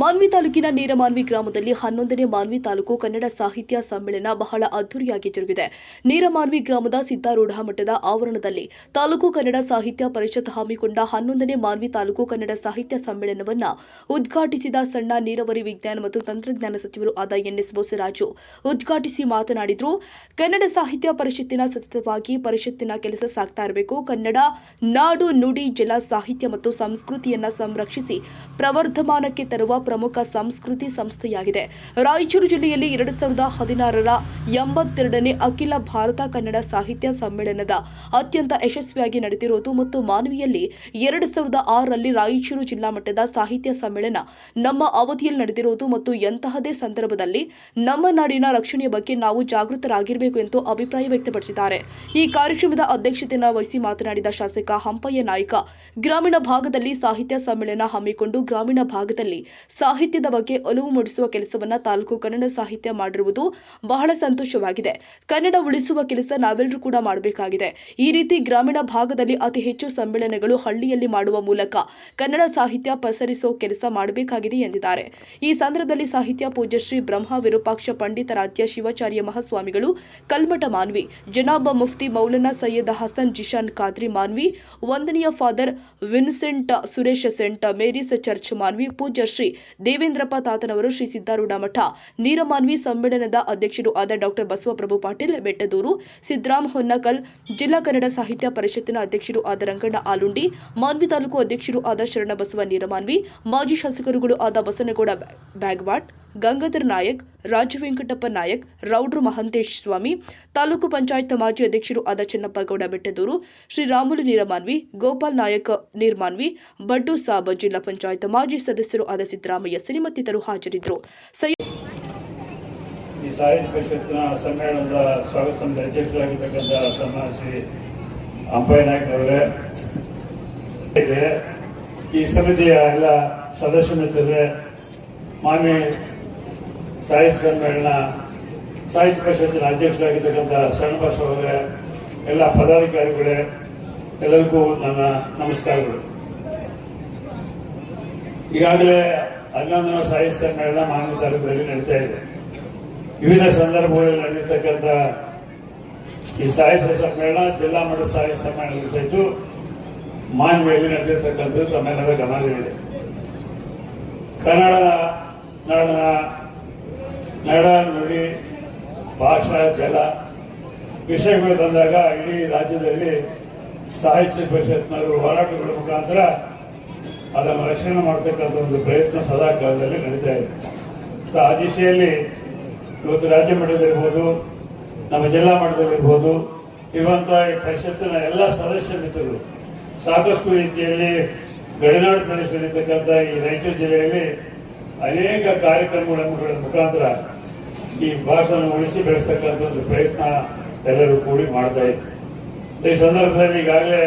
ಮಾನ್ವಿ ತಾಲೂಕಿನ ನೀರಮಾನ್ವಿ ಗ್ರಾಮದಲ್ಲಿ 11ನೇ ಮಾನ್ವಿ ತಾಲೂಕು ಕನ್ನಡ ಸಾಹಿತ್ಯ ಸಮ್ಮೇಳನ ಬಹಳ ಅದ್ದೂರಿಯಾಗಿ ಜರುಗಿದೆ. ನೀರಮಾನ್ವಿ ಗ್ರಾಮದ ಸಿದ್ದಾರೂಢ ಮಠದ ಆವರಣದಲ್ಲಿ ತಾಲೂಕು ಕನ್ನಡ ಸಾಹಿತ್ಯ ಪರಿಷತ್ ಹಮ್ಮಿಕೊಂಡ 11ನೇ ಮಾನ್ವಿ ತಾಲೂಕು ಕನ್ನಡ ಸಾಹಿತ್ಯ ಸಮ್ಮೇಳನವನ್ನು ಉದ್ಘಾಟಿಸಿದ ಸಣ್ಣ ನೀರಾವರಿ ವಿಜ್ಞಾನ ಮತ್ತು ತಂತ್ರಜ್ಞಾನ ಸಚಿವರು ಆದ ಎನ್ಎಸ್ ಬೋಸರಾಜು ಉದ್ಘಾಟಿಸಿ ಮಾತನಾಡಿದರು. ಕನ್ನಡ ಸಾಹಿತ್ಯ ಪರಿಷತ್ತಿನ ಸತತವಾಗಿ ಪರಿಷತ್ತಿನ ಕೆಲಸ ಸಾಗ್ತಾ ಇರಬೇಕು. ಕನ್ನಡ ನಾಡು ನುಡಿ ಜಲ ಸಾಹಿತ್ಯ ಮತ್ತು ಸಂಸ್ಕೃತಿಯನ್ನ ಸಂರಕ್ಷಿಸಿ ಪ್ರವರ್ಧಮಾನಕ್ಕೆ ತರುವ ಪ್ರಮುಖ ಸಂಸ್ಕೃತಿ ಸಂಸ್ಥೆಯಾಗಿದೆ. ರಾಯಚೂರು ಜಿಲ್ಲೆಯಲ್ಲಿ 2016ರ 82ನೇ ಅಖಿಲ ಭಾರತ ಕನ್ನಡ ಸಾಹಿತ್ಯ ಸಮ್ಮೇಳನದ ಅತ್ಯಂತ ಯಶಸ್ವಿಯಾಗಿ ನಡೆದಿರುವುದು ಮತ್ತು ಮಾನ್ವಿಯಲ್ಲಿ 2006ರಲ್ಲಿ ರಾಯಚೂರು ಜಿಲ್ಲಾ ಮಟ್ಟದ ಸಾಹಿತ್ಯ ಸಮ್ಮೇಳನ ನಮ್ಮ ಅವಧಿಯಲ್ಲಿ ನಡೆದಿರುವುದು ಮತ್ತು ಎಂತಹದೇ ಸಂದರ್ಭದಲ್ಲಿ ನಮ್ಮ ನಾಡಿನ ರಕ್ಷಣೆಯ ಬಗ್ಗೆ ನಾವು ಜಾಗೃತರಾಗಿರಬೇಕು ಎಂದು ಅಭಿಪ್ರಾಯ ವ್ಯಕ್ತಪಡಿಸಿದ್ದಾರೆ. ಈ ಕಾರ್ಯಕ್ರಮದ ಅಧ್ಯಕ್ಷತೆಯನ್ನು ವಹಿಸಿ ಮಾತನಾಡಿದ ಶಾಸಕ ಹಂಪಯ್ಯ ನಾಯ್ಕ, ಗ್ರಾಮೀಣ ಭಾಗದಲ್ಲಿ ಸಾಹಿತ್ಯ ಸಮ್ಮೇಳನ ಹಮ್ಮಿಕೊಂಡು ಗ್ರಾಮೀಣ ಭಾಗದಲ್ಲಿ ಸಾಹಿತ್ಯದ ಬಗ್ಗೆ ಒಲವು ಮೂಡಿಸುವ ಕೆಲಸವನ್ನ ತಾಲೂಕು ಕನ್ನಡ ಸಾಹಿತ್ಯ ಮಾಡಿರುವುದು ಬಹಳ ಸಂತೋಷವಾಗಿದೆ. ಕನ್ನಡ ಉಳಿಸುವ ಕೆಲಸ ನಾವೆಲ್ಲರೂ ಕೂಡ ಮಾಡಬೇಕಾಗಿದೆ. ಈ ರೀತಿ ಗ್ರಾಮೀಣ ಭಾಗದಲ್ಲಿ ಅತಿ ಹೆಚ್ಚು ಸಮ್ಮೇಳನಗಳು ಹಳ್ಳಿಯಲ್ಲಿ ಮಾಡುವ ಮೂಲಕ ಕನ್ನಡ ಸಾಹಿತ್ಯ ಪಸರಿಸುವ ಕೆಲಸ ಮಾಡಬೇಕಾಗಿದೆ ಎಂದಿದ್ದಾರೆ. ಈ ಸಂದರ್ಭದಲ್ಲಿ ಸಾಹಿತ್ಯ ಪೂಜ್ಯ ಶ್ರೀ ಬ್ರಹ್ಮ ವಿರೂಪಾಕ್ಷ ಪಂಡಿತಾರಾಧ್ಯ ಶಿವಾಚಾರ್ಯ ಮಹಾಸ್ವಾಮಿಗಳು ಕಲ್ಮಠ ಮಾನ್ವಿ, ಜನಾಬ್ ಮುಫ್ತಿ ಮೌಲಾನಾ ಸೈಯದ್ ಹಸನ್ ಜಿಶಾನ್ ಖಾದ್ರಿ ಮಾನ್ವಿ, ವಂದನೀಯ father Vincent Suresh Saint Mary's church Manvi, ಪೂಜ್ಯ ಶ್ರೀ ದೇವೇಂದ್ರಪ್ಪ ತಾತನವರು, ಶ್ರೀ ಸಿದ್ದಾರೂಢ ಮಠ ನೀರಮಾನ್ವಿ ಸಮ್ಮೇಳನದ ಅಧ್ಯಕ್ಷರು ಆದ ಡಾಕ್ಟರ್ ಬಸವಪ್ರಭು ಪಾಟೀಲ್ ಬೆಟ್ಟದೂರು, ಸಿದ್ದರಾಮ್ ಹೊನ್ನಕಲ್, ಜಿಲ್ಲಾ ಕನ್ನಡ ಸಾಹಿತ್ಯ ಪರಿಷತ್ತಿನ ಅಧ್ಯಕ್ಷರು ಆದ ರಂಗಣ್ಣ ಆಲುಂಡಿ, ಮಾನ್ವಿ ತಾಲೂಕು ಅಧ್ಯಕ್ಷರು ಆದ ಶರಣಬಸವ ನೀರಮಾನ್ವಿ, ಮಾಜಿ ಶಾಸಕರುಗಳು ಆದ ಬಸನಗೌಡ ಬ್ಯಾಗವಾಟ್, ಗಂಗಾಧರ ನಾಯಕ್, ರಾಜವೆಂಕಟಪ್ಪ ನಾಯಕ್, ರೌಡ್ರು ಮಹಂತೇಶ್ ಸ್ವಾಮಿ, ತಾಲೂಕು ಪಂಚಾಯತ್ ಮಾಜಿ ಅಧ್ಯಕ್ಷರು ಆದ ಚೆನ್ನಪ್ಪಗೌಡ ಬೆಟ್ಟದೂರು, ಶ್ರೀ ರಾಮುಲು ನೀರಮಾನ್ವಿ, ಗೋಪಾಲ್ ನಾಯಕ್ ನೀರ್ಮಾನ್ವಿ, ಬಡ್ಡು ಸಾಬ್, ಜಿಲ್ಲಾ ಪಂಚಾಯತ್ ಮಾಜಿ ಸದಸ್ಯರು ಆದ ಸಿದ್ದರಾಮಯ್ಯ ಸರಿ ಮತ್ತಿತರರು ಹಾಜರಿದ್ದರು. ಈ ಸಾಹಿತ್ಯ ಪರಿಷತ್ತಿನ ಸಮ್ಮೇಳನದ ಸ್ವಾಗತ ಸಮಿತಿ ಅಧ್ಯಕ್ಷರಾಗಿರ್ತಕ್ಕಂಥ ಸನ್ಮಾನ ಶ್ರೀ ಹಂಪಯ್ಯ ನಾಯ್ಕರವರೇ, ಈ ಸಮಿತಿಯ ಎಲ್ಲ ಸದಸ್ಯ ಮಿತ್ರರೇ, ಮಾನ್ವಿ ಸಾಹಿತ್ಯ ಸಮ್ಮೇಳನ ಸಾಹಿತ್ಯ ಪರಿಷತ್ತಿನ ಅಧ್ಯಕ್ಷರಾಗಿರ್ತಕ್ಕಂಥ ಶರಣಬಸವರೇ, ಎಲ್ಲ ಪದಾಧಿಕಾರಿಗಳೇ, ಎಲ್ಲರಿಗೂ ನನ್ನ ನಮಸ್ಕಾರಗಳು. ಈಗಾಗಲೇ 11ನೇ ಸಾಹಿತ್ಯ ಸಮ್ಮೇಳನ ಮಾನ್ವಿ ತಾಲೂಕಿನಲ್ಲಿ ನಡೀತಾ ಇದೆ. ವಿವಿಧ ಸಂದರ್ಭಗಳಲ್ಲಿ ನಡೆದಿರ್ತಕ್ಕಂಥ ಈ ಸಾಹಿತ್ಯ ಸಮ್ಮೇಳನ ಜಿಲ್ಲಾ ಮಟ್ಟದ ಸಾಹಿತ್ಯ ಸಮ್ಮೇಳನ ಸಹಿತ ಮಾನ್ವಿಯಲ್ಲಿ ನಡೆದಿರ್ತಕ್ಕಂಥದ್ದು ತಮ್ಮೆಲ್ಲರ ಗಮನದಲ್ಲಿದೆ. ಕನ್ನಡ ನಾಡಿನ ನಡ ನುಡಿ ಭಾಷಾ ಜಲ ವಿಷಯಗಳು ಬಂದಾಗ ಇಡೀ ರಾಜ್ಯದಲ್ಲಿ ಸಾಹಿತ್ಯ ಪರಿಷತ್ನವರು ಹೋರಾಟಗಳ ಮುಖಾಂತರ ಅದನ್ನು ರಕ್ಷಣೆ ಮಾಡತಕ್ಕಂಥ ಒಂದು ಪ್ರಯತ್ನ ಸದಾ ಕಾಲದಲ್ಲಿ ನಡೀತಾ ಇದೆ. ಆ ದಿಶೆಯಲ್ಲಿ ಇವತ್ತು ರಾಜ್ಯ ಮಟ್ಟದಲ್ಲಿರ್ಬೋದು, ನಮ್ಮ ಜಿಲ್ಲಾ ಮಟ್ಟದಲ್ಲಿರ್ಬೋದು, ಇರುವಂತಹ ಈ ಪರಿಷತ್ತಿನ ಎಲ್ಲ ಸದಸ್ಯ ಮಿತ್ರರು ಸಾಕಷ್ಟು ರೀತಿಯಲ್ಲಿ ಗಡಿನಾಡು ಪ್ರದೇಶದಲ್ಲಿರ್ತಕ್ಕಂಥ ಈ ರಾಯಚೂರು ಜಿಲ್ಲೆಯಲ್ಲಿ ಅನೇಕ ಕಾರ್ಯಕ್ರಮಗಳ ಮುಖಾಂತರ ಈ ಭಾಷೆಯನ್ನು ಉಳಿಸಿ ಬೆಳೆಸ್ತಕ್ಕಂಥ ಒಂದು ಪ್ರಯತ್ನ ಎಲ್ಲರೂ ಕೂಡಿ ಮಾಡ್ತಾ ಇದ್ದಾರೆ. ಈ ಸಂದರ್ಭದಲ್ಲಿ ಈಗಾಗಲೇ